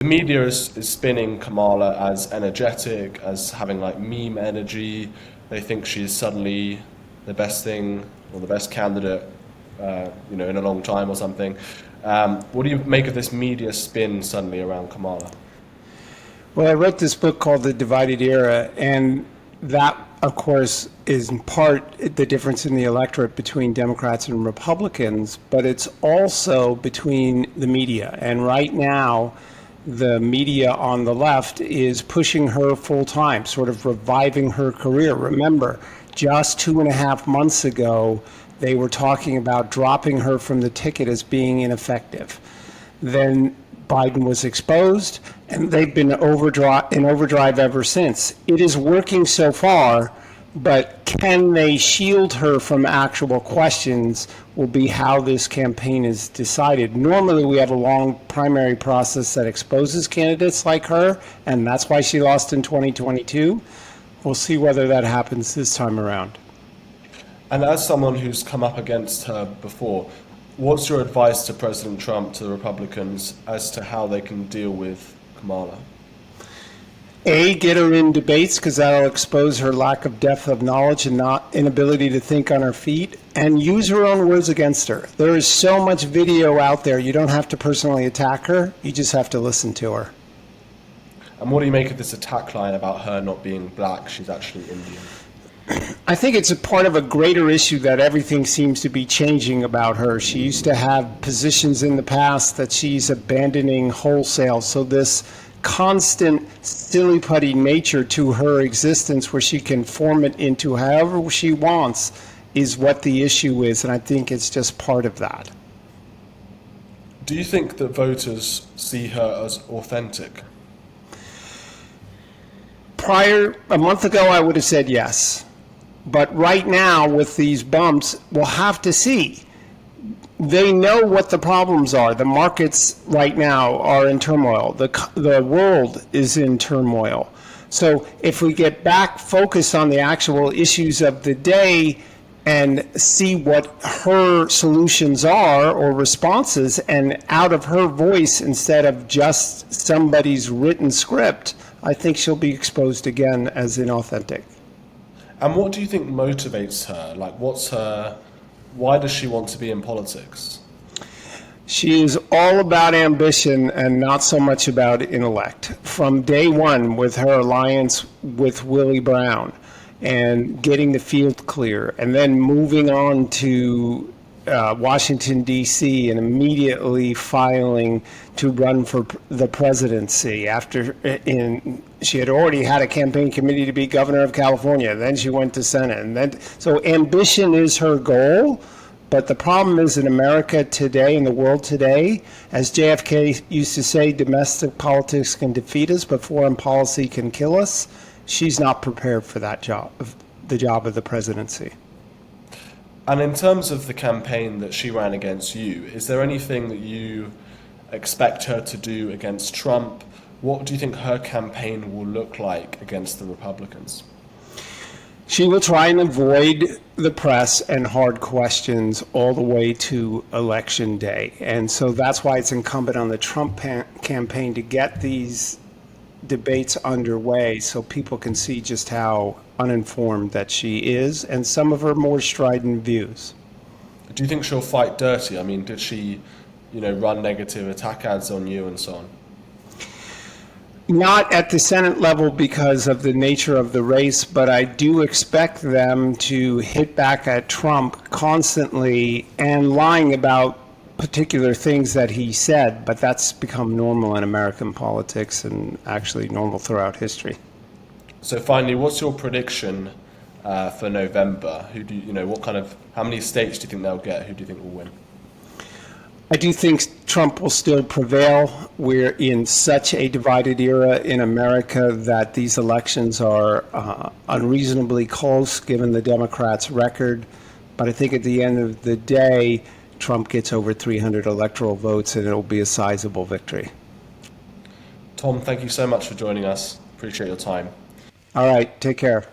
The media is spinning Kamala as energetic, as having like meme energy. They think she's suddenly the best thing or the best candidate, in a long time or something. What do you make of this media spin suddenly around Kamala? Well, I wrote this book called The Divided Era, and that, of course, is in part the difference in the electorate between Democrats and Republicans, but it's also between the media. And right now, the media on the left is pushing her full time, sort of reviving her career. Remember, just 2.5 months ago, they were talking about dropping her from the ticket as being ineffective. Then Biden was exposed, and they've been in overdrive ever since. It is working so far, but can they shield her from actual questions will be how this campaign is decided. Normally, we have a long primary process that exposes candidates like her, and that's why she lost in 2022. We'll see whether that happens this time around. And as someone who's come up against her before, what's your advice to President Trump, to the Republicans, as to how they can deal with Kamala? A, get her in debates, because that'll expose her lack of depth of knowledge and not inability to think on her feet, and use her own words against her. There is so much video out there. You don't have to personally attack her. You just have to listen to her. And what do you make of this attack line about her not being black? She's actually Indian. I think it's a part of a greater issue that everything seems to be changing about her. She used to have positions in the past that she's abandoning wholesale. So this constant silly-putty nature to her existence, where she can form it into however she wants, is what the issue is, and I think it's just part of that. Do you think that voters see her as authentic? A month ago, I would have said yes. But right now, with these bumps, we'll have to see. They know what the problems are. The markets right now are in turmoil. The world is in turmoil. So if we get back focused on the actual issues of the day and see what her solutions are or responses, and out of her voice instead of just somebody's written script, I think she'll be exposed again as inauthentic. And what do you think motivates her? Like, why does she want to be in politics? She is all about ambition and not so much about intellect. From day one, with her alliance with Willie Brown and getting the field clear, and then moving on to Washington, D.C., and immediately filing to run for the presidency. She had already had a campaign committee to be governor of California. Then she went to Senate. So ambition is her goal. But the problem is, in America today, in the world today, as JFK used to say, domestic politics can defeat us, but foreign policy can kill us. She's not prepared for that job, the job of the presidency. And in terms of the campaign that she ran against you, is there anything that you expect her to do against Trump? What do you think her campaign will look like against the Republicans? She will try and avoid the press and hard questions all the way to Election Day. And so that's why it's incumbent on the Trump campaign to get these debates underway so people can see just how uninformed that she is and some of her more strident views. Do you think she'll fight dirty? I mean, did she, run negative attack ads on you and so on? Not at the Senate level because of the nature of the race, but I do expect them to hit back at Trump constantly and lying about particular things that he said, but that's become normal in American politics and actually normal throughout history. So finally, what's your prediction for November? How many states do you think they'll get? Who do you think will win? I do think Trump will still prevail. We're in such a divided era in America that these elections are unreasonably close given the Democrats' record. But I think at the end of the day, Trump gets over 300 electoral votes and it'll be a sizable victory. Tom, thank you so much for joining us. Appreciate your time. All right, take care.